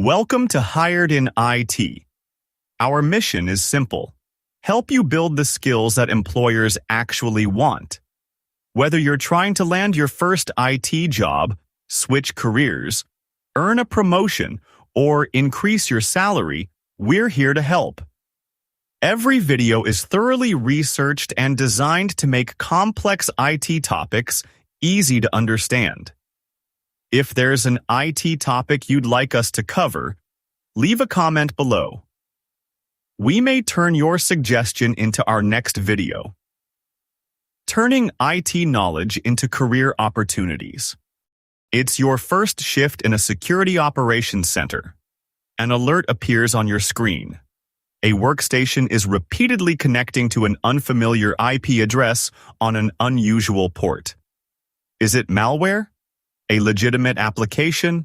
Welcome to Hired in IT. Our mission is simple: help you build the skills that employers actually want. Whether you're trying to land your first IT job, switch careers, earn a promotion, or increase your salary, we're here to help. Every video is thoroughly researched and designed to make complex IT topics easy to understand. If there's an IT topic you'd like us to cover, leave a comment below. We may turn your suggestion into our next video. Turning IT knowledge into career opportunities. It's your first shift in a security operations center. An alert appears on your screen. A workstation is repeatedly connecting to an unfamiliar IP address on an unusual port. Is it malware? A legitimate application,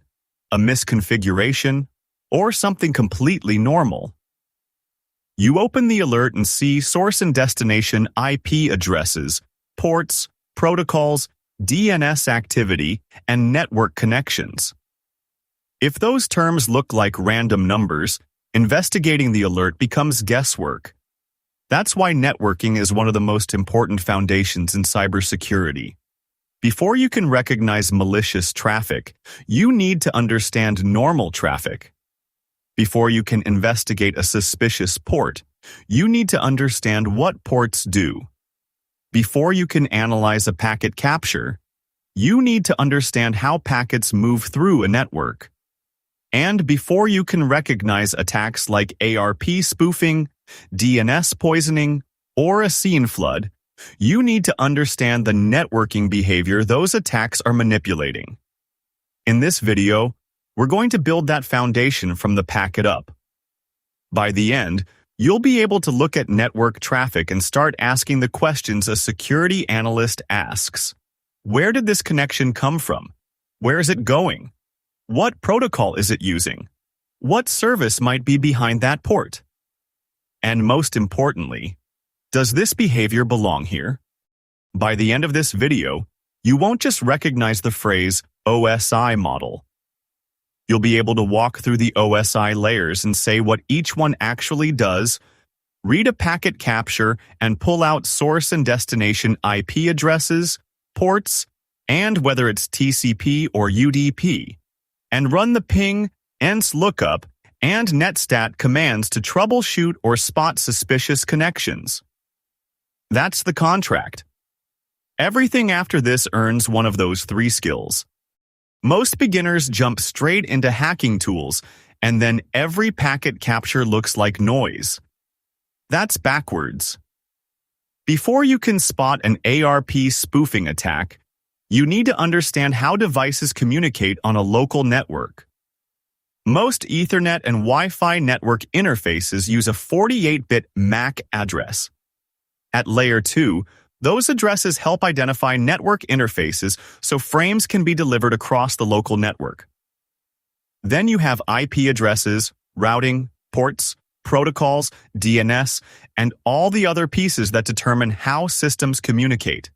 a misconfiguration, or something completely normal? You open the alert and see source and destination IP addresses, ports, protocols, DNS activity, and network connections. If those terms look like random numbers, investigating the alert becomes guesswork. That's why networking is one of the most important foundations in cybersecurity. Before you can recognize malicious traffic, you need to understand normal traffic. Before you can investigate a suspicious port, you need to understand what ports do. Before you can analyze a packet capture, you need to understand how packets move through a network. And before you can recognize attacks like ARP spoofing, DNS poisoning, or a scene flood, you need to understand the networking behavior those attacks are manipulating. In this video, we're going to build that foundation from the packet up. By the end, you'll be able to look at network traffic and start asking the questions a security analyst asks. Where did this connection come from? Where is it going? What protocol is it using? What service might be behind that port? And most importantly, does this behavior belong here? By the end of this video, you won't just recognize the phrase OSI Model. You'll be able to walk through the OSI layers and say what each one actually does, read a packet capture, and pull out source and destination IP addresses, ports, and whether it's TCP or UDP, and run the ping, ENS lookup, and netstat commands to troubleshoot or spot suspicious connections. That's the contract. Everything after this earns one of those three skills. Most beginners jump straight into hacking tools, and then every packet capture looks like noise. That's backwards. Before you can spot an ARP spoofing attack, you need to understand how devices communicate on a local network. Most Ethernet and Wi-Fi network interfaces use a 48-bit MAC address. At Layer 2, those addresses help identify network interfaces so frames can be delivered across the local network. Then you have IP addresses, routing, ports, protocols, DNS, and all the other pieces that determine how systems communicate.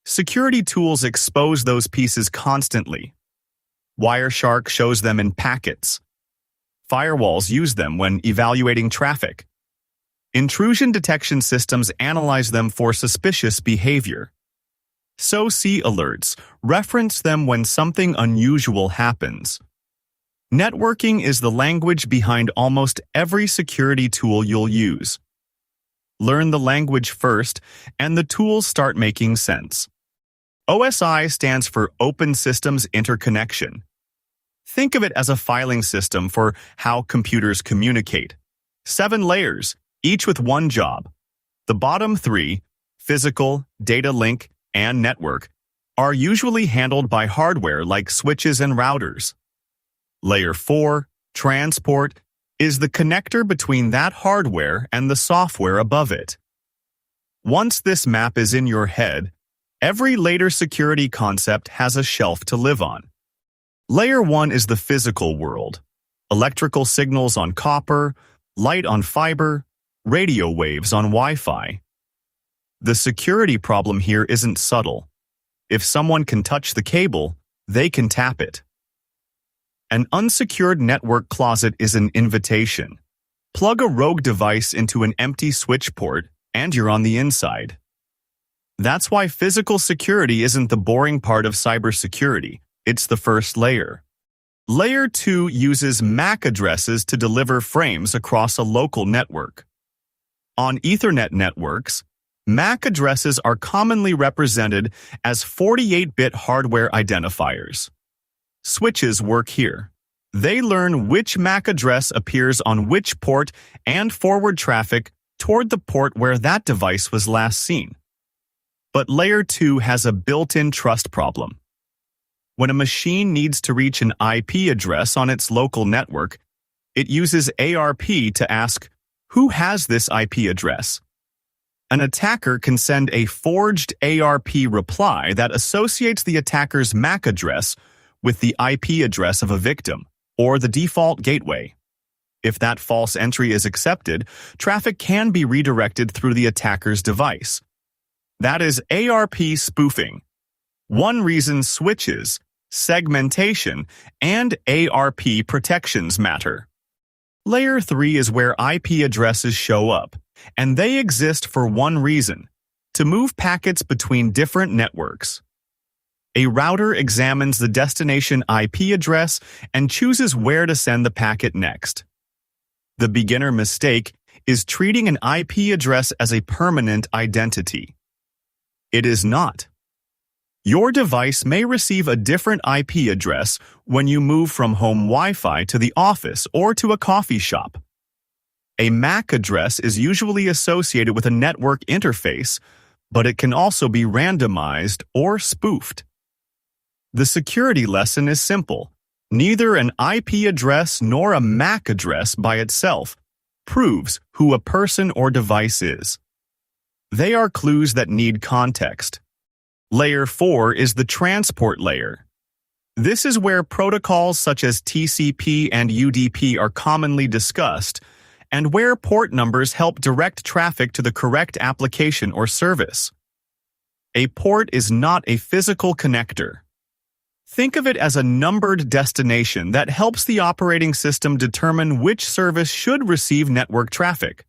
Security tools expose those pieces constantly. Wireshark shows them in packets. Firewalls use them when evaluating traffic. Intrusion detection systems analyze them for suspicious behavior. SOC alerts reference them when something unusual happens. Networking is the language behind almost every security tool you'll use. Learn the language first, and the tools start making sense. OSI stands for Open Systems Interconnection. Think of it as a filing system for how computers communicate. 7 layers, each with one job. The bottom 3, physical, data link, and network, are usually handled by hardware like switches and routers. Layer 4, transport, is the connector between that hardware and the software above it. Once this map is in your head, every later security concept has a shelf to live on. Layer 1 is the physical world. Electrical signals on copper, light on fiber, radio waves on Wi-Fi. The security problem here isn't subtle. If someone can touch the cable, they can tap it. An unsecured network closet is an invitation. Plug a rogue device into an empty switch port, and you're on the inside. That's why physical security isn't the boring part of cybersecurity. It's the first layer. Layer 2 uses MAC addresses to deliver frames across a local network. On Ethernet networks, MAC addresses are commonly represented as 48-bit hardware identifiers. Switches work here. They learn which MAC address appears on which port and forward traffic toward the port where that device was last seen. But Layer 2 has a built-in trust problem. When a machine needs to reach an IP address on its local network, it uses ARP to ask, "Who has this IP address?" An attacker can send a forged ARP reply that associates the attacker's MAC address with the IP address of a victim, or the default gateway. If that false entry is accepted, traffic can be redirected through the attacker's device. That is ARP spoofing. One reason switches, segmentation, and ARP protections matter. Layer 3 is where IP addresses show up, and they exist for one reason: to move packets between different networks. A router examines the destination IP address and chooses where to send the packet next. The beginner mistake is treating an IP address as a permanent identity. It is not. Your device may receive a different IP address when you move from home Wi-Fi to the office or to a coffee shop. A MAC address is usually associated with a network interface, but it can also be randomized or spoofed. The security lesson is simple. Neither an IP address nor a MAC address by itself proves who a person or device is. They are clues that need context. Layer 4 is the transport layer. This is where protocols such as TCP and UDP are commonly discussed, and where port numbers help direct traffic to the correct application or service. A port is not a physical connector. Think of it as a numbered destination that helps the operating system determine which service should receive network traffic.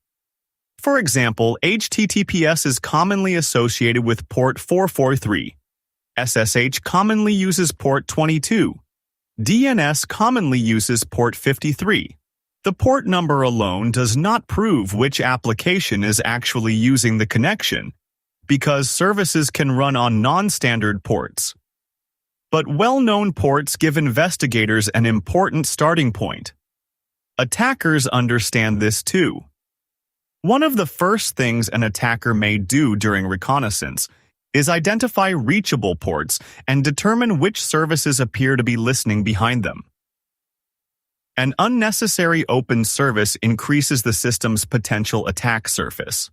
For example, HTTPS is commonly associated with port 443. SSH commonly uses port 22. DNS commonly uses port 53. The port number alone does not prove which application is actually using the connection, because services can run on non-standard ports. But well-known ports give investigators an important starting point. Attackers understand this too. One of the first things an attacker may do during reconnaissance is identify reachable ports and determine which services appear to be listening behind them. An unnecessary open service increases the system's potential attack surface.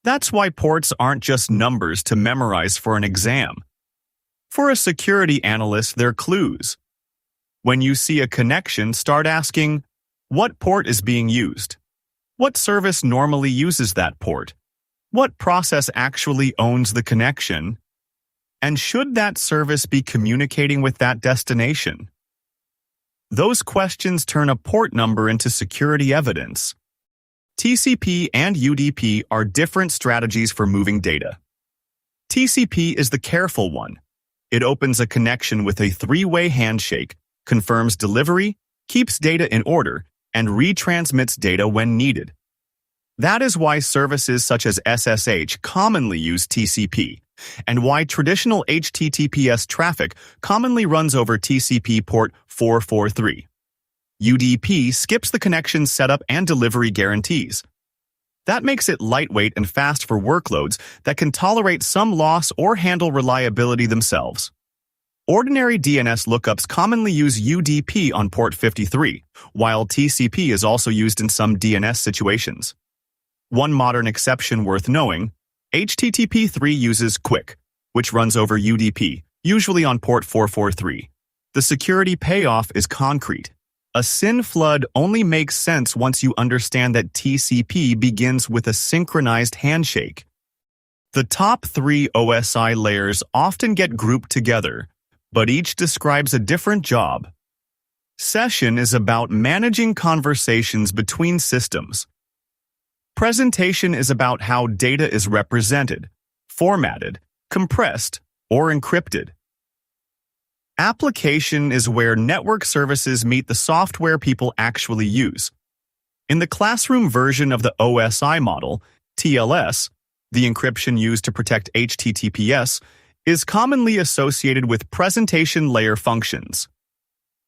That's why ports aren't just numbers to memorize for an exam. For a security analyst, they're clues. When you see a connection, start asking, what port is being used? What service normally uses that port? What process actually owns the connection? And should that service be communicating with that destination? Those questions turn a port number into security evidence. TCP and UDP are different strategies for moving data. TCP is the careful one. It opens a connection with a three-way handshake, confirms delivery, keeps data in order, and retransmits data when needed. That is why services such as SSH commonly use TCP, and why traditional HTTPS traffic commonly runs over TCP port 443. UDP skips the connection setup and delivery guarantees. That makes it lightweight and fast for workloads that can tolerate some loss or handle reliability themselves. Ordinary DNS lookups commonly use UDP on port 53, while TCP is also used in some DNS situations. One modern exception worth knowing, HTTP 3 uses QUIC, which runs over UDP, usually on port 443. The security payoff is concrete. A SYN flood only makes sense once you understand that TCP begins with a synchronized handshake. The top 3 OSI layers often get grouped together, but each describes a different job. Session is about managing conversations between systems. Presentation is about how data is represented, formatted, compressed, or encrypted. Application is where network services meet the software people actually use. In the classroom version of the OSI model, TLS, the encryption used to protect HTTPS, is commonly associated with presentation layer functions.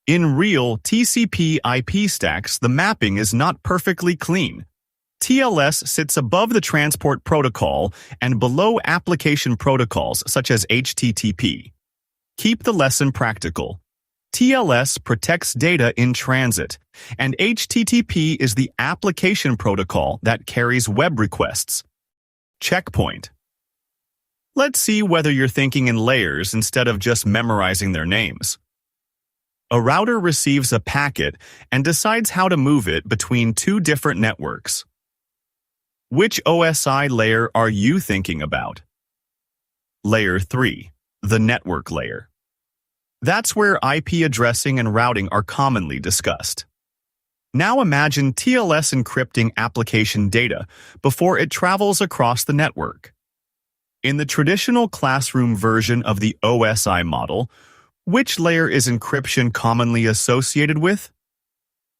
In real TCPIP stacks, the mapping is not perfectly clean. TLS sits above the transport protocol and below application protocols such as HTTP. Keep the lesson practical. TLS protects data in transit, and HTTP is the application protocol that carries web requests. Checkpoint. Let's see whether you're thinking in layers instead of just memorizing their names. A router receives a packet and decides how to move it between two different networks. Which OSI layer are you thinking about? Layer 3, the network layer. That's where IP addressing and routing are commonly discussed. Now imagine TLS encrypting application data before it travels across the network. In the traditional classroom version of the OSI model, which layer is encryption commonly associated with?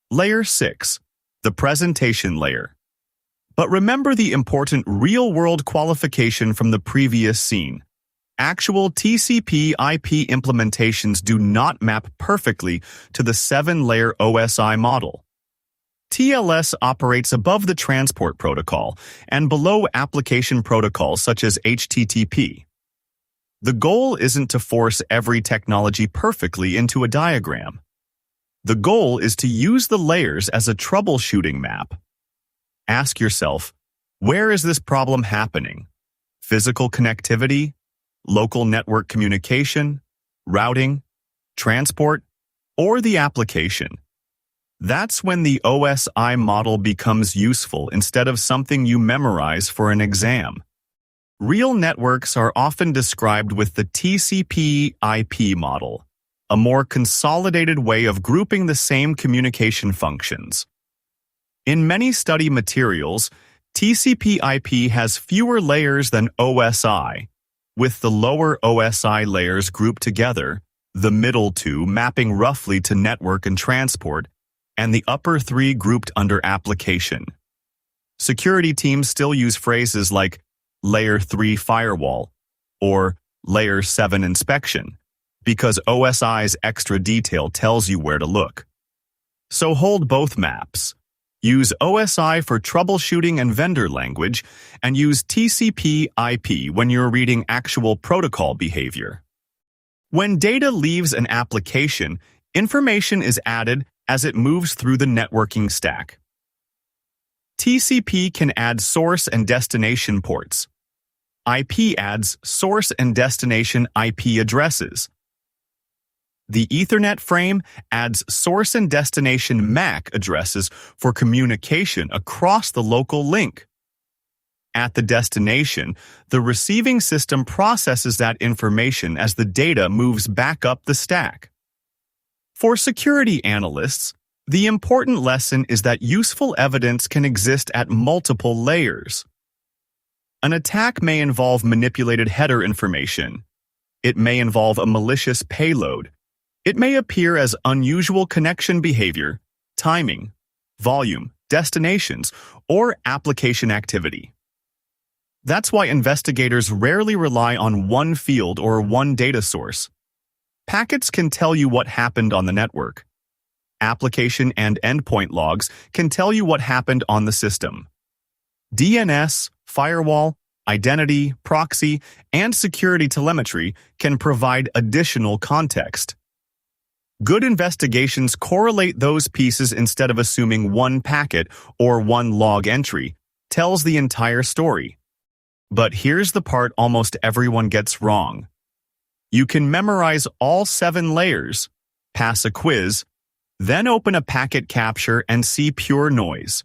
Layer 6, the presentation layer. But remember the important real-world qualification from the previous scene. Actual TCP/IP implementations do not map perfectly to the 7-layer OSI model. TLS operates above the transport protocol and below application protocols such as HTTP. The goal isn't to force every technology perfectly into a diagram. The goal is to use the layers as a troubleshooting map. Ask yourself, where is this problem happening? Physical connectivity, local network communication, routing, transport, or the application? That's when the OSI model becomes useful instead of something you memorize for an exam. Real networks are often described with the TCP/IP model, a more consolidated way of grouping the same communication functions. In many study materials, TCP/IP has fewer layers than OSI, with the lower OSI layers grouped together, the middle two mapping roughly to network and transport, and the upper three grouped under application. Security teams still use phrases like Layer 3 firewall or Layer 7 inspection, because OSI's extra detail tells you where to look. So hold both maps. Use OSI for troubleshooting and vendor language, and use TCP/IP when you're reading actual protocol behavior. When data leaves an application, information is added as it moves through the networking stack. TCP can add source and destination ports. IP adds source and destination IP addresses. The Ethernet frame adds source and destination MAC addresses for communication across the local link. At the destination, the receiving system processes that information as the data moves back up the stack. For security analysts, the important lesson is that useful evidence can exist at multiple layers. An attack may involve manipulated header information. It may involve a malicious payload. It may appear as unusual connection behavior, timing, volume, destinations, or application activity. That's why investigators rarely rely on one field or one data source. Packets can tell you what happened on the network. Application and endpoint logs can tell you what happened on the system. DNS, firewall, identity, proxy, and security telemetry can provide additional context. Good investigations correlate those pieces instead of assuming one packet or one log entry tells the entire story. But here's the part almost everyone gets wrong. You can memorize all 7 layers, pass a quiz, then open a packet capture and see pure noise.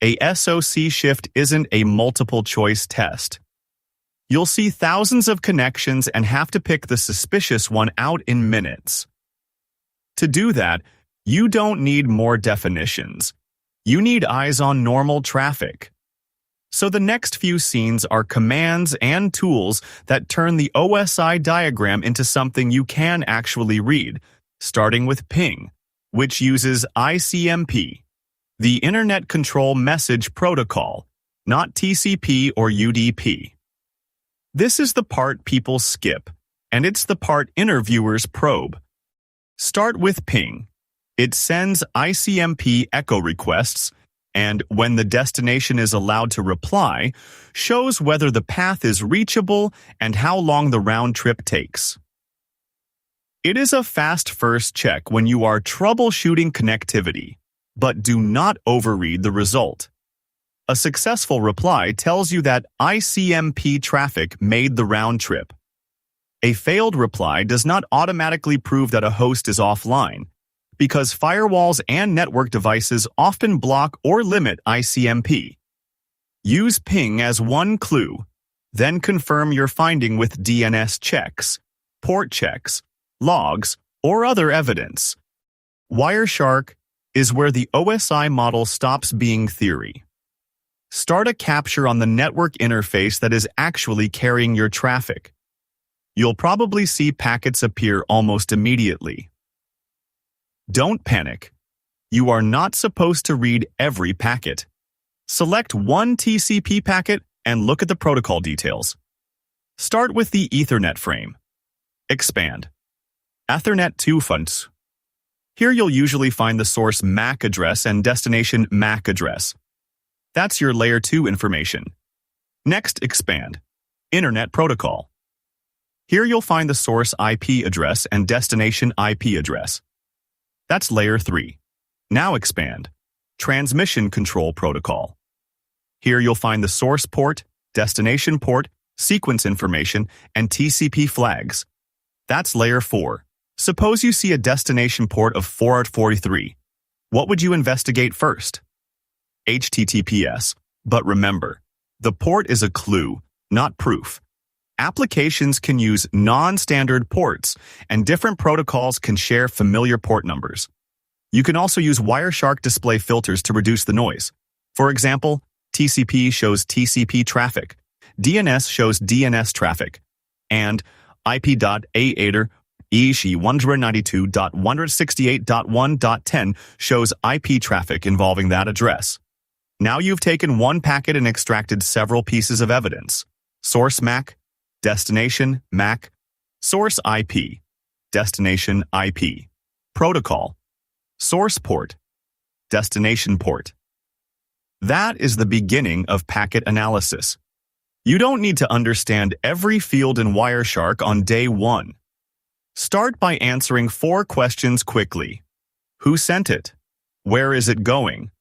A SOC shift isn't a multiple-choice test. You'll see thousands of connections and have to pick the suspicious one out in minutes. To do that, You don't need more definitions. You need eyes on normal traffic. So the next few scenes are commands and tools that turn the OSI diagram into something you can actually read, starting with ping, which uses ICMP, the Internet Control Message Protocol, not TCP or UDP. This is the part people skip, and it's the part interviewers probe. Start with ping. It sends ICMP echo requests, and when the destination is allowed to reply, shows whether the path is reachable and how long the round trip takes. It is a fast first check when you are troubleshooting connectivity, but do not overread the result. A successful reply tells you that ICMP traffic made the round trip. A failed reply does not automatically prove that a host is offline, because firewalls and network devices often block or limit ICMP. Use ping as one clue, then confirm your finding with DNS checks, port checks, logs, or other evidence. Wireshark is where the OSI model stops being theory. Start a capture on the network interface that is actually carrying your traffic. You'll probably see packets appear almost immediately. Don't panic. You are not supposed to read every packet. Select one TCP packet and look at the protocol details. Start with the Ethernet frame. Expand. Ethernet 2 funds. Here you'll usually find the source MAC address and destination MAC address. That's your layer 2 information. Next, expand. Internet protocol. Here you'll find the source IP address and destination IP address. That's layer 3. Now expand. Transmission control protocol. Here you'll find the source port, destination port, sequence information, and TCP flags. That's layer 4. Suppose you see a destination port of 443. What would you investigate first? HTTPS. But remember, the port is a clue, not proof. Applications can use non-standard ports, and different protocols can share familiar port numbers. You can also use Wireshark display filters to reduce the noise. For example, TCP shows TCP traffic, DNS shows DNS traffic, and IP.AADR ESHI 192.168.1.10 shows IP traffic involving that address. Now you've taken one packet and extracted several pieces of evidence. Source MAC, destination MAC, source IP, destination IP, protocol, source port, destination port. That is the beginning of packet analysis. You don't need to understand every field in Wireshark on day 1. Start by answering 4 questions quickly. Who sent it? Where is it going?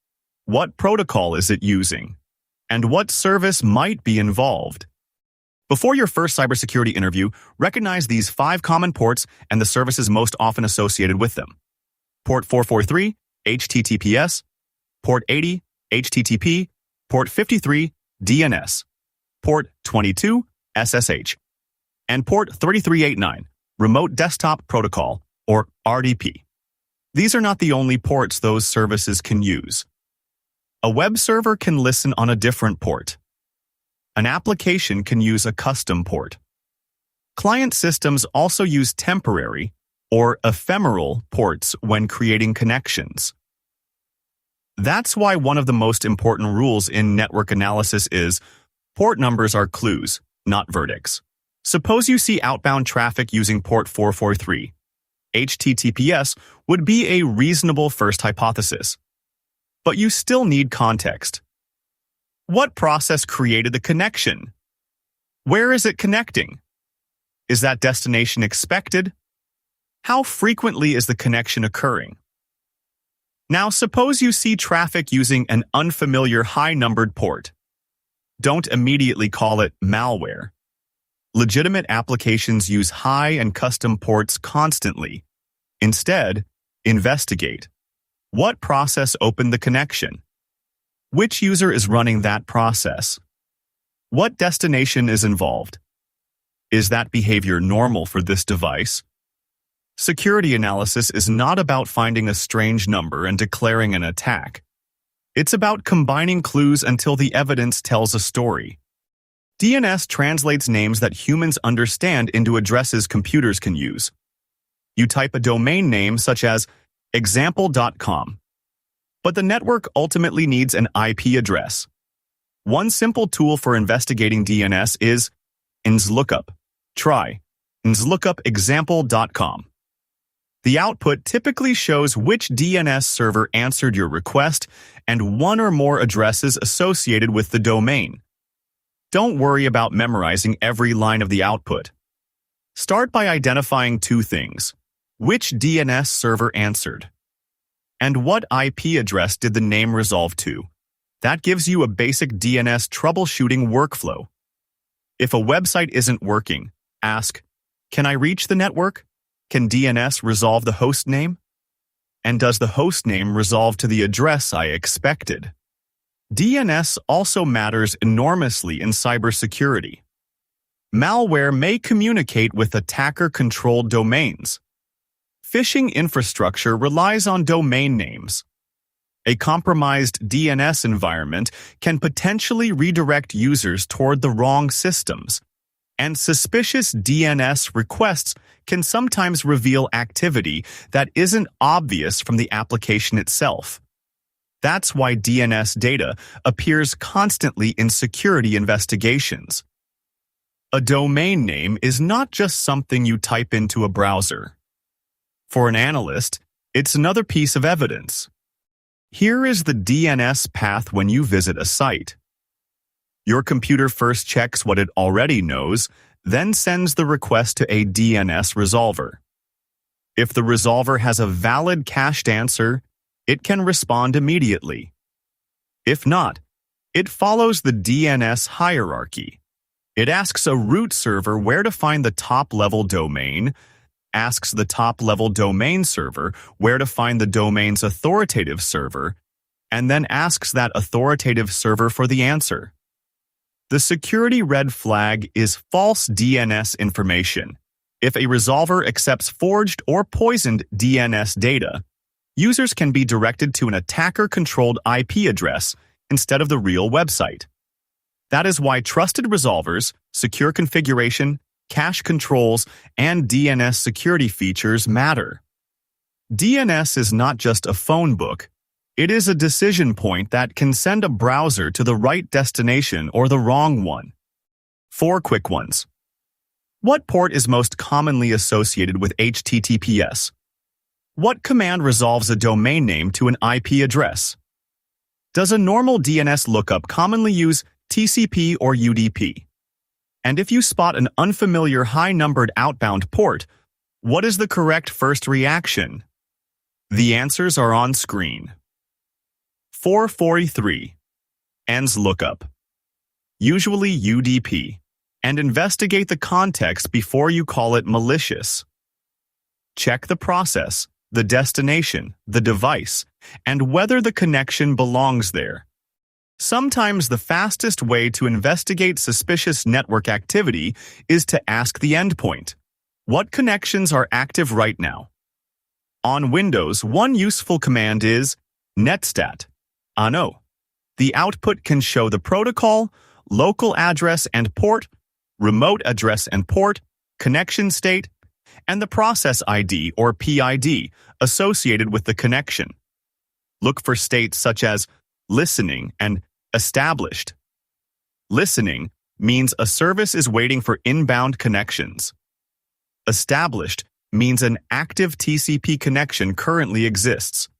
What protocol is it using? And what service might be involved? Before your first cybersecurity interview, recognize these 5 common ports and the services most often associated with them. Port 443, HTTPS. Port 80, HTTP. Port 53, DNS. Port 22, SSH. And port 3389, Remote Desktop Protocol, or RDP. These are not the only ports those services can use. A web server can listen on a different port. An application can use a custom port. Client systems also use temporary or ephemeral ports when creating connections. That's why one of the most important rules in network analysis is port numbers are clues, not verdicts. Suppose you see outbound traffic using port 443. HTTPS would be a reasonable first hypothesis. But you still need context. What process created the connection? Where is it connecting? Is that destination expected? How frequently is the connection occurring? Now, suppose you see traffic using an unfamiliar high-numbered port. Don't immediately call it malware. Legitimate applications use high and custom ports constantly. Instead, investigate. What process opened the connection? Which user is running that process? What destination is involved? Is that behavior normal for this device? Security analysis is not about finding a strange number and declaring an attack. It's about combining clues until the evidence tells a story. DNS translates names that humans understand into addresses computers can use. You type a domain name such as example.com, but the network ultimately needs an IP address. One simple tool for investigating DNS is nslookup. Try nslookup example.com. The output typically shows which DNS server answered your request and one or more addresses associated with the domain. Don't worry about memorizing every line of the output. Start by identifying two things: which DNS server answered, and what IP address did the name resolve to. That gives you a basic DNS troubleshooting workflow. If a website isn't working, ask, "Can I reach the network? Can DNS resolve the host name? And does the host name resolve to the address I expected?" DNS also matters enormously in cybersecurity. Malware may communicate with attacker-controlled domains. Phishing infrastructure relies on domain names. A compromised DNS environment can potentially redirect users toward the wrong systems, and suspicious DNS requests can sometimes reveal activity that isn't obvious from the application itself. That's why DNS data appears constantly in security investigations. A domain name is not just something you type into a browser. For an analyst, it's another piece of evidence. Here is the DNS path when you visit a site. Your computer first checks what it already knows, then sends the request to a DNS resolver. If the resolver has a valid cached answer, it can respond immediately. If not, it follows the DNS hierarchy. It asks a root server where to find the top-level domain, asks the top-level domain server where to find the domain's authoritative server, and then asks that authoritative server for the answer. The security red flag is false DNS information. If a resolver accepts forged or poisoned DNS data, users can be directed to an attacker-controlled IP address instead of the real website. That is why trusted resolvers, secure configuration, cache controls, and DNS security features matter. DNS is not just a phone book. It is a decision point that can send a browser to the right destination or the wrong one. 4 quick ones. What port is most commonly associated with HTTPS? What command resolves a domain name to an IP address? Does a normal DNS lookup commonly use TCP or UDP? And if you spot an unfamiliar high-numbered outbound port, what is the correct first reaction? The answers are on screen. 443. ENS lookup. Usually UDP. And investigate the context before you call it malicious. Check the process, the destination, the device, and whether the connection belongs there. Sometimes the fastest way to investigate suspicious network activity is to ask the endpoint, what connections are active right now? On Windows, one useful command is netstat. No. The output can show the protocol, local address and port, remote address and port, connection state, and the process ID or PID associated with the connection. Look for states such as listening and established. Listening means a service is waiting for inbound connections. Established means an active TCP connection currently exists.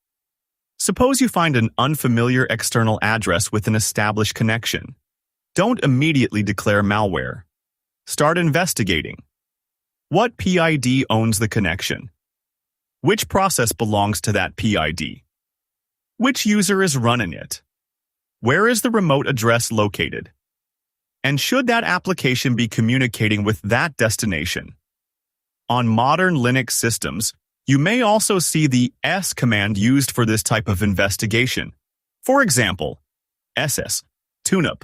Suppose you find an unfamiliar external address with an established connection. Don't immediately declare malware. Start investigating. What PID owns the connection? Which process belongs to that PID? Which user is running it? Where is the remote address located? And should that application be communicating with that destination? On modern Linux systems, you may also see the S command used for this type of investigation. For example, ss, tuneup.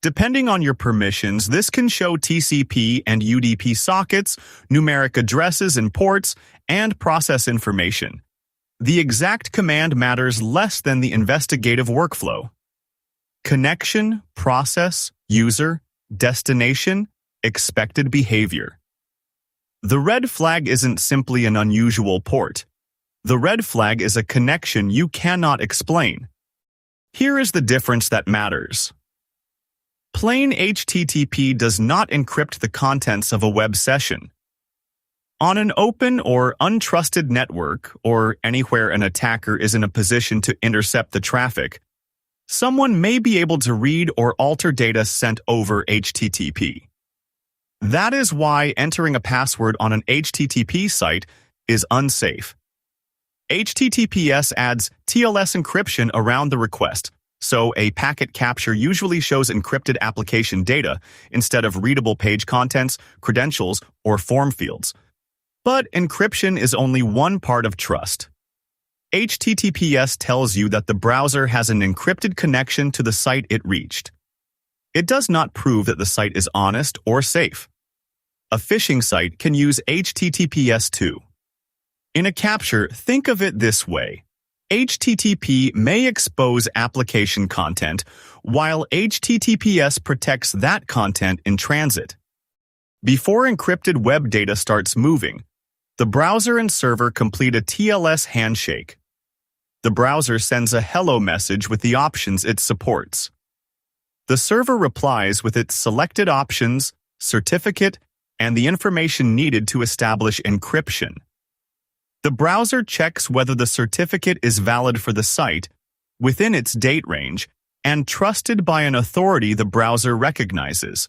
Depending on your permissions, this can show TCP and UDP sockets, numeric addresses and ports, and process information. The exact command matters less than the investigative workflow. Connection, process, user, destination, expected behavior. The red flag isn't simply an unusual port. The red flag is a connection you cannot explain. Here is the difference that matters. Plain HTTP does not encrypt the contents of a web session. On an open or untrusted network, or anywhere an attacker is in a position to intercept the traffic, someone may be able to read or alter data sent over HTTP. That is why entering a password on an HTTP site is unsafe. HTTPS adds TLS encryption around the request, so a packet capture usually shows encrypted application data instead of readable page contents, credentials, or form fields. But encryption is only one part of trust. HTTPS tells you that the browser has an encrypted connection to the site it reached. It does not prove that the site is honest or safe. A phishing site can use HTTPS too. In a capture, think of it this way. HTTP may expose application content, while HTTPS protects that content in transit. Before encrypted web data starts moving, the browser and server complete a TLS handshake. The browser sends a hello message with the options it supports. The server replies with its selected options, certificate, and the information needed to establish encryption. The browser checks whether the certificate is valid for the site, within its date range, and trusted by an authority the browser recognizes.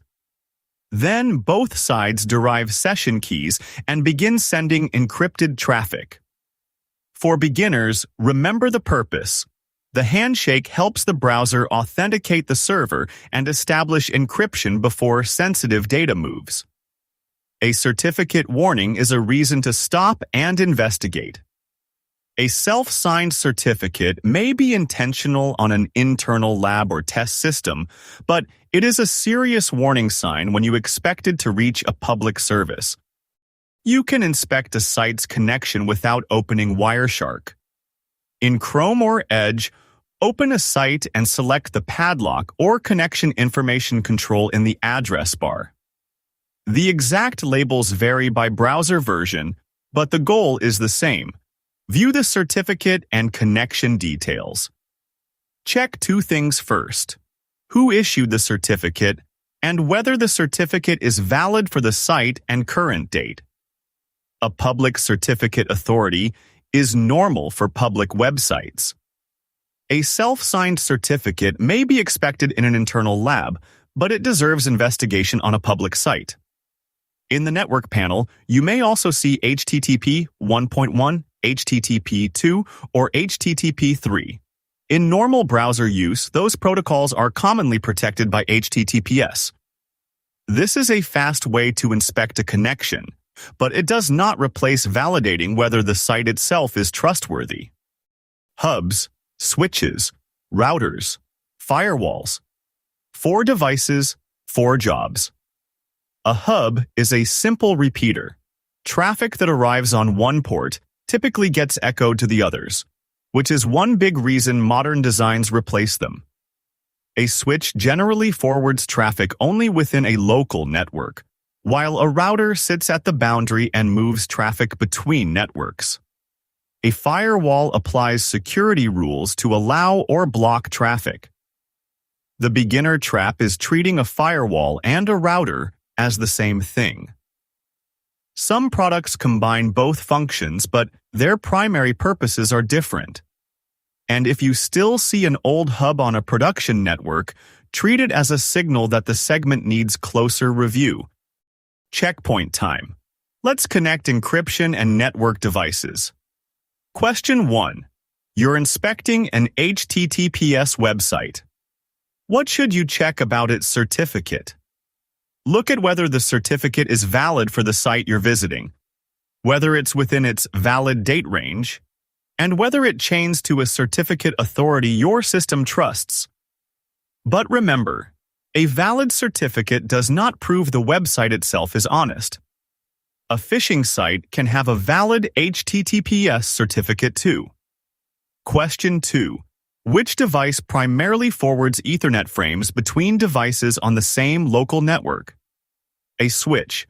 Then both sides derive session keys and begin sending encrypted traffic. For beginners, remember the purpose. The handshake helps the browser authenticate the server and establish encryption before sensitive data moves. A certificate warning is a reason to stop and investigate. A self-signed certificate may be intentional on an internal lab or test system, but it is a serious warning sign when you expect it to reach a public service. You can inspect a site's connection without opening Wireshark. In Chrome or Edge, open a site and select the padlock or connection information control in the address bar. The exact labels vary by browser version, but the goal is the same. View the certificate and connection details. Check two things first: who issued the certificate and whether the certificate is valid for the site and current date. A public certificate authority is normal for public websites. A self-signed certificate may be expected in an internal lab, but it deserves investigation on a public site. In the network panel, you may also see HTTP 1.1, HTTP 2, or HTTP 3. In normal browser use, those protocols are commonly protected by HTTPS. This is a fast way to inspect a connection, but it does not replace validating whether the site itself is trustworthy. Hubs, switches, routers, firewalls. 4 devices, 4 jobs. A hub is a simple repeater. Traffic that arrives on one port typically gets echoed to the others, which is one big reason modern designs replace them. A switch generally forwards traffic only within a local network, while a router sits at the boundary and moves traffic between networks. A firewall applies security rules to allow or block traffic. The beginner trap is treating a firewall and a router as the same thing. Some products combine both functions, but their primary purposes are different. And if you still see an old hub on a production network, treat it as a signal that the segment needs closer review. Checkpoint time. Let's connect encryption and network devices. Question 1. You're inspecting an HTTPS website. What should you check about its certificate? Look at whether the certificate is valid for the site you're visiting, whether it's within its valid date range, and whether it chains to a certificate authority your system trusts. But remember, A valid certificate does not prove the website itself is honest. A phishing site can have a valid HTTPS certificate too. Question 2. Which device primarily forwards Ethernet frames between devices on the same local network? A switch.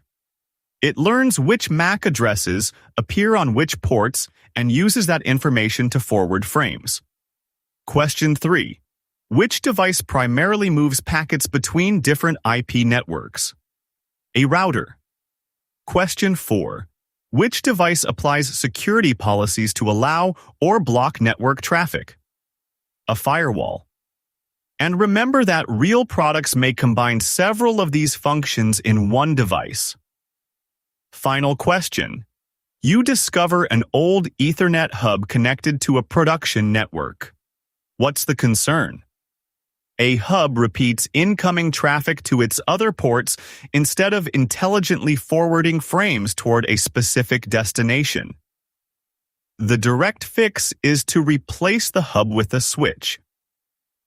It learns which MAC addresses appear on which ports and uses that information to forward frames. Question 3. Which device primarily moves packets between different IP networks? A router. Question 4. Which device applies security policies to allow or block network traffic? A firewall. And remember that real products may combine several of these functions in one device. Final question. You discover an old Ethernet hub connected to a production network. What's the concern? A hub repeats incoming traffic to its other ports instead of intelligently forwarding frames toward a specific destination. The direct fix is to replace the hub with a switch.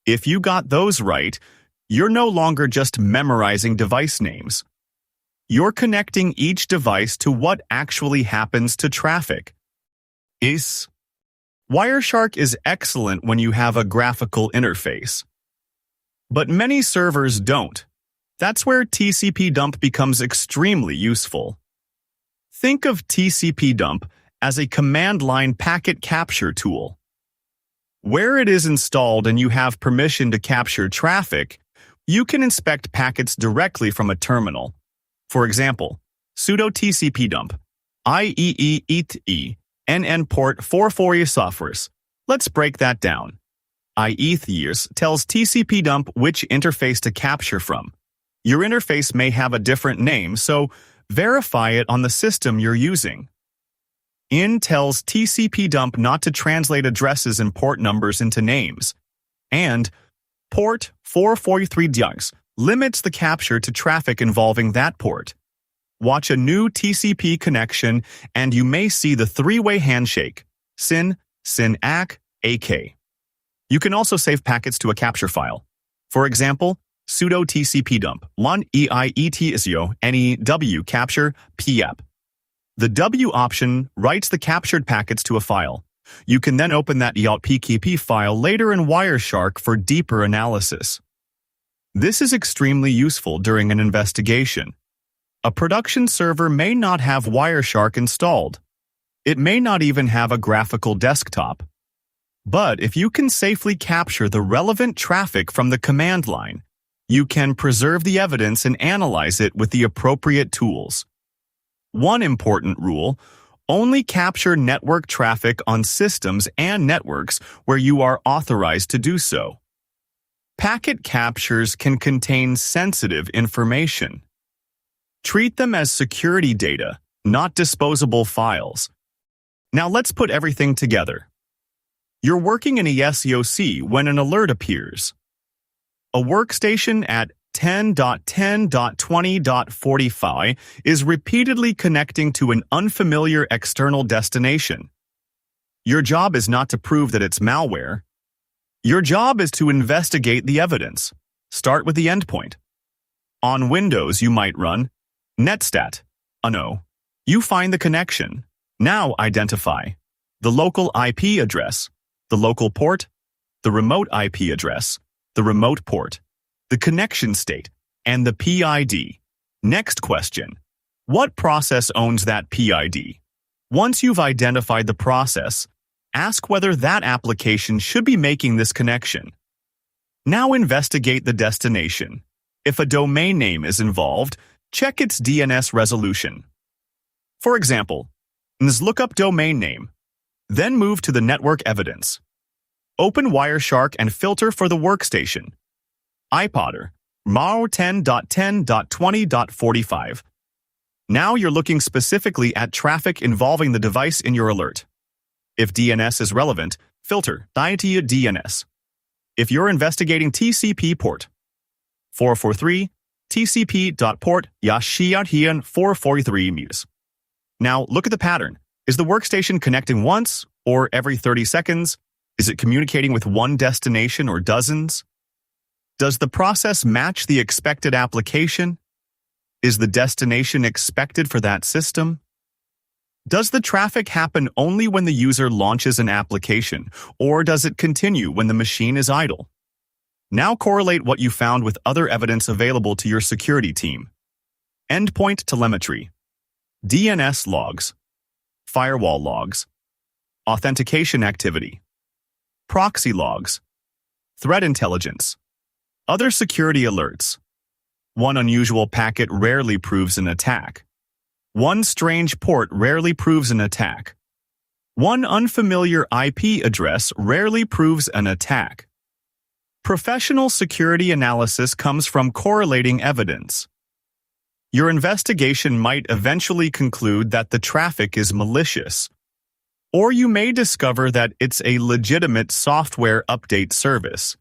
If you got those right, you're no longer just memorizing device names. You're connecting each device to what actually happens to traffic. Wireshark is excellent when you have a graphical interface. But many servers don't. That's where tcpdump becomes extremely useful. Think of tcpdump as a command line packet capture tool. Where it is installed and you have permission to capture traffic, you can inspect packets directly from a terminal. For example, sudo tcpdump IEEE port 44 softwares. Let's break that down. IEEE tells tcpdump which interface to capture from. Your interface may have a different name, so verify it on the system you're using. IN tells tcpdump not to translate addresses and port numbers into names. And port 443 limits the capture to traffic involving that port. Watch a new TCP connection and you may see the three-way handshake, SYN, SYN-ACK, AK. You can also save packets to a capture file. For example, sudo tcpdump 1 EIET NEW capture PIP. The W option writes the captured packets to a file. You can then open that EITPKP file later in Wireshark for deeper analysis. This is extremely useful during an investigation. A production server may not have Wireshark installed. It may not even have a graphical desktop. But if you can safely capture the relevant traffic from the command line, you can preserve the evidence and analyze it with the appropriate tools. One important rule: only capture network traffic on systems and networks where you are authorized to do so. Packet captures can contain sensitive information. Treat them as security data, not disposable files. Now let's put everything together. You're working in a SOC when an alert appears. A workstation at 10.10.20.45 is repeatedly connecting to an unfamiliar external destination. Your job is not to prove that it's malware. Your job is to investigate the evidence. Start with the endpoint. On Windows, you might run netstat. You find the connection. Now identify the local IP address, the local port, the remote IP address, the remote port, the connection state, and the PID. Next question: what process owns that PID? Once you've identified the process, ask whether that application should be making this connection. Now investigate the destination. If a domain name is involved, check its DNS resolution. For example, look up domain name, then move to the network evidence. Open Wireshark and filter for the workstation. iPodder, MAR 10.10.20.45. Now you're looking specifically at traffic involving the device in your alert. If DNS is relevant, filter DNS. If you're investigating TCP port 443, tcp.port Yashiyan 443 muse. Now look at the pattern. Is the workstation connecting once or every 30 seconds? Is it communicating with one destination or dozens? Does the process match the expected application? Is the destination expected for that system? Does the traffic happen only when the user launches an application, or does it continue when the machine is idle? Now correlate what you found with other evidence available to your security team. Endpoint telemetry, DNS logs, firewall logs, authentication activity, proxy logs, threat intelligence, other security alerts. One unusual packet rarely proves an attack. One strange port rarely proves an attack. One unfamiliar IP address rarely proves an attack. Professional security analysis comes from correlating evidence. Your investigation might eventually conclude that the traffic is malicious, or you may discover that it's a legitimate software update service.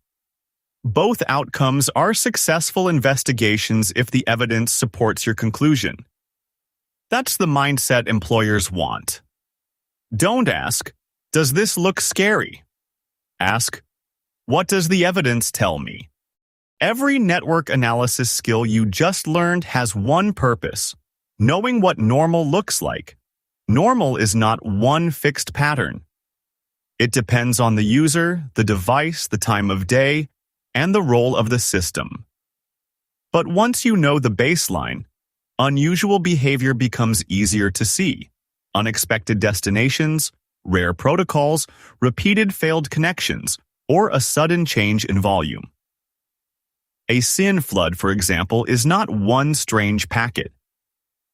Both outcomes are successful investigations if the evidence supports your conclusion. That's the mindset employers want. Don't ask, "Does this look scary?" Ask, "What does the evidence tell me?" Every network analysis skill you just learned has one purpose: knowing what normal looks like. Normal is not one fixed pattern. It depends on the user, the device, the time of day, and the role of the system. But once you know the baseline, unusual behavior becomes easier to see. Unexpected destinations, rare protocols, repeated failed connections, or a sudden change in volume. A SYN flood, for example, is not one strange packet.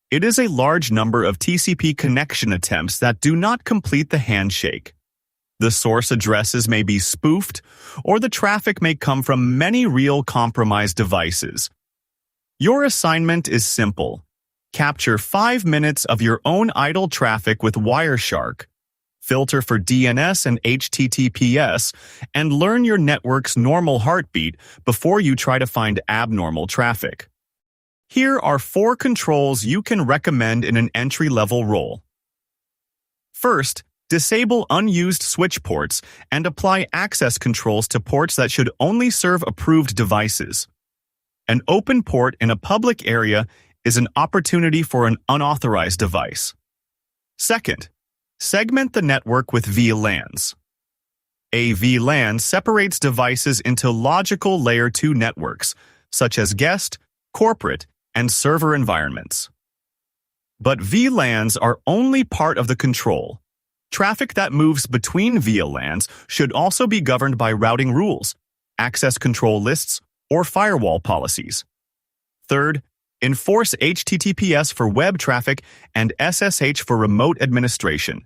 It is a large number of TCP connection attempts that do not complete the handshake. The source addresses may be spoofed, or the traffic may come from many real compromised devices. Your assignment is simple. Capture 5 minutes of your own idle traffic with Wireshark, filter for DNS and HTTPS, and learn your network's normal heartbeat before you try to find abnormal traffic. Here are 4 controls you can recommend in an entry-level role. First, disable unused switch ports and apply access controls to ports that should only serve approved devices. An open port in a public area is an opportunity for an unauthorized device. Second, segment the network with VLANs. A VLAN separates devices into logical Layer 2 networks, such as guest, corporate, and server environments. But VLANs are only part of the control. Traffic that moves between VLANs should also be governed by routing rules, access control lists, or firewall policies. Third, enforce HTTPS for web traffic and SSH for remote administration.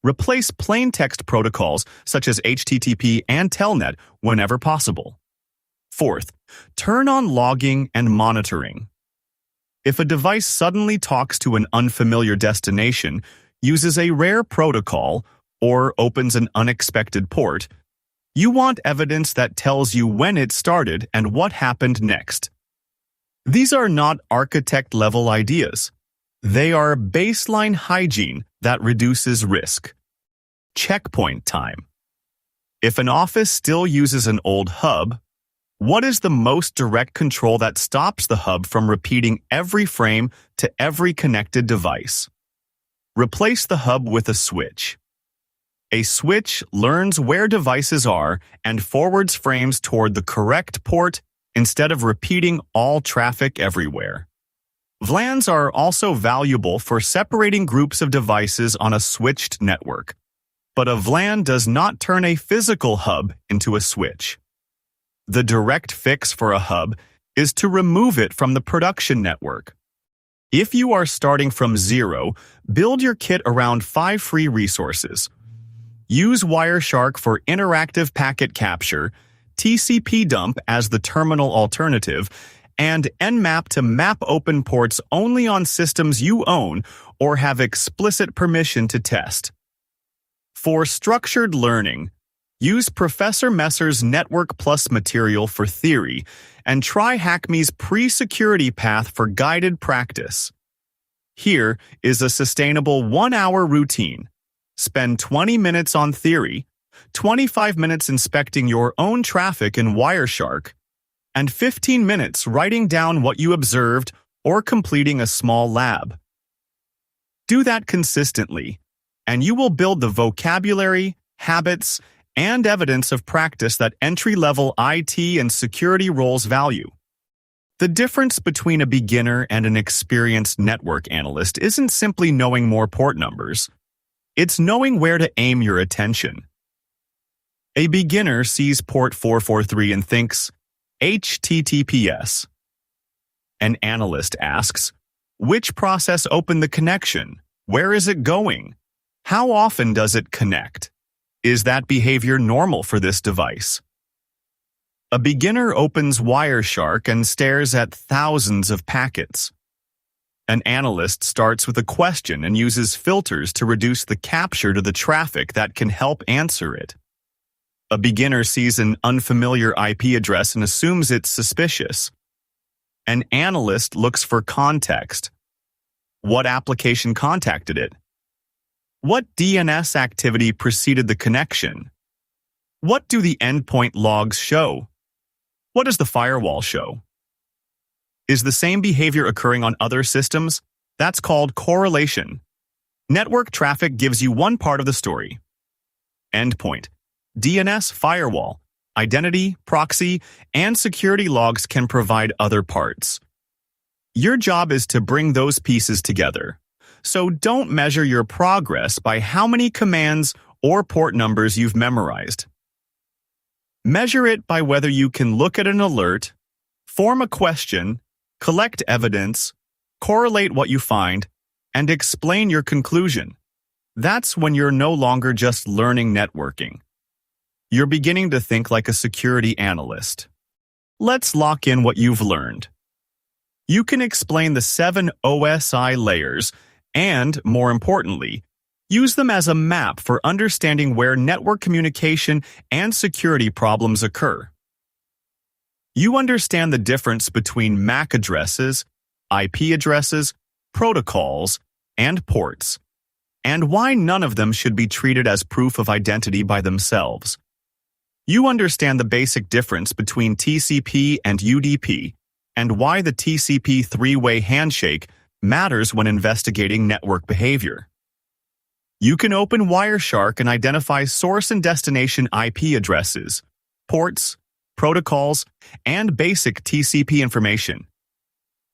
Replace plain text protocols such as HTTP and Telnet whenever possible. Fourth, turn on logging and monitoring. If a device suddenly talks to an unfamiliar destination, uses a rare protocol, or opens an unexpected port, you want evidence that tells you when it started and what happened next. These are not architect-level ideas. They are baseline hygiene that reduces risk. Checkpoint time. If an office still uses an old hub, what is the most direct control that stops the hub from repeating every frame to every connected device? Replace the hub with a switch. A switch learns where devices are and forwards frames toward the correct port instead of repeating all traffic everywhere. VLANs are also valuable for separating groups of devices on a switched network, but a VLAN does not turn a physical hub into a switch. The direct fix for a hub is to remove it from the production network. If you are starting from zero, build your kit around 5 free resources. Use Wireshark for interactive packet capture, tcpdump as the terminal alternative, and Nmap to map open ports only on systems you own or have explicit permission to test. For structured learning, use Professor Messer's Network Plus material for theory and try Hackme's pre-security path for guided practice. Here is a sustainable 1-hour routine. Spend 20 minutes on theory, 25 minutes inspecting your own traffic in Wireshark, and 15 minutes writing down what you observed or completing a small lab. Do that consistently, and you will build the vocabulary, habits, and evidence of practice that entry-level IT and security roles value. The difference between a beginner and an experienced network analyst isn't simply knowing more port numbers. It's knowing where to aim your attention. A beginner sees port 443 and thinks, HTTPS. An analyst asks, which process opened the connection? Where is it going? How often does it connect? Is that behavior normal for this device? A beginner opens Wireshark and stares at thousands of packets. An analyst starts with a question and uses filters to reduce the capture to the traffic that can help answer it. A beginner sees an unfamiliar IP address and assumes it's suspicious. An analyst looks for context. What application contacted it? What DNS activity preceded the connection? What do the endpoint logs show? What does the firewall show? Is the same behavior occurring on other systems? That's called correlation. Network traffic gives you one part of the story. Endpoint, DNS, firewall, identity, proxy, and security logs can provide other parts. Your job is to bring those pieces together. So don't measure your progress by how many commands or port numbers you've memorized. Measure it by whether you can look at an alert, form a question, collect evidence, correlate what you find, and explain your conclusion. That's when you're no longer just learning networking. You're beginning to think like a security analyst. Let's lock in what you've learned. You can explain the 7 OSI layers and, more importantly, use them as a map for understanding where network communication and security problems occur. You understand the difference between MAC addresses, IP addresses, protocols, and ports, and why none of them should be treated as proof of identity by themselves. You understand the basic difference between TCP and UDP, and why the TCP three-way handshake matters when investigating network behavior. You can open Wireshark and identify source and destination IP addresses, ports, protocols, and basic TCP information.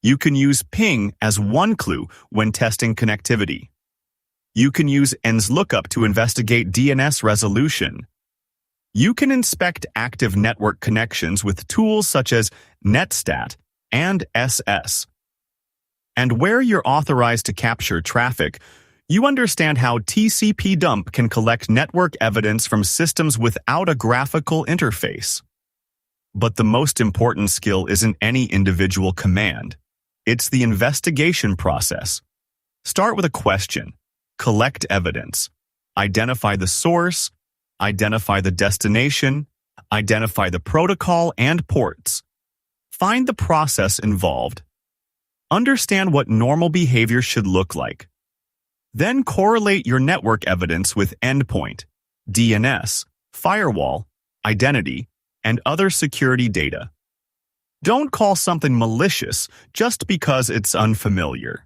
You can use ping as one clue when testing connectivity. You can use ENS-lookup to investigate DNS resolution. You can inspect active network connections with tools such as netstat and SS. And where you're authorized to capture traffic, you understand how tcpdump can collect network evidence from systems without a graphical interface. But the most important skill isn't any individual command. It's the investigation process. Start with a question, collect evidence, identify the source, identify the destination, identify the protocol and ports. Find the process involved. Understand what normal behavior should look like. Then correlate your network evidence with endpoint, DNS, firewall, identity, and other security data. Don't call something malicious just because it's unfamiliar.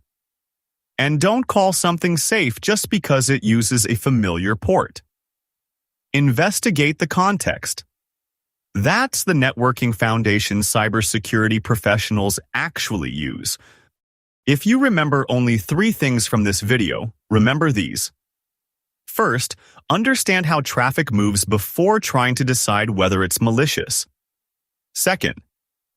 And don't call something safe just because it uses a familiar port. Investigate the context. That's the networking foundation cybersecurity professionals actually use. If you remember only 3 things from this video, remember these. First, understand how traffic moves before trying to decide whether it's malicious. Second,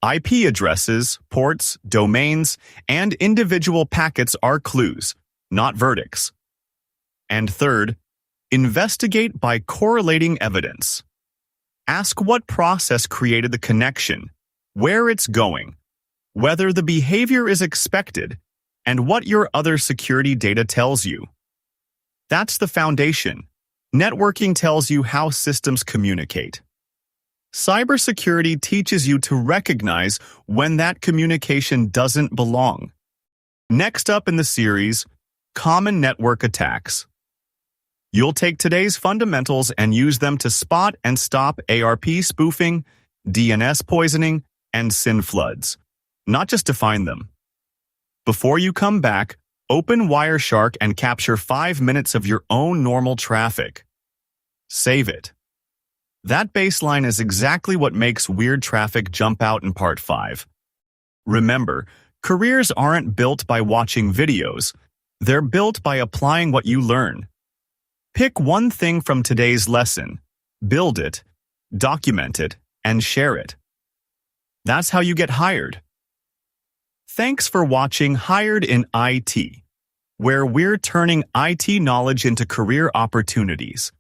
IP addresses, ports, domains, and individual packets are clues, not verdicts. And third, investigate by correlating evidence. Ask what process created the connection, where it's going, whether the behavior is expected, and what your other security data tells you. That's the foundation. Networking tells you how systems communicate. Cybersecurity teaches you to recognize when that communication doesn't belong. Next up in the series, Common Network Attacks. You'll take today's fundamentals and use them to spot and stop ARP spoofing, DNS poisoning, and SYN floods, not just to find them. Before you come back, open Wireshark and capture 5 minutes of your own normal traffic. Save it. That baseline is exactly what makes weird traffic jump out in Part 5. Remember, careers aren't built by watching videos. They're built by applying what you learn. Pick one thing from today's lesson, build it, document it, and share it. That's how you get hired. Thanks for watching Hired in IT, where we're turning IT knowledge into career opportunities.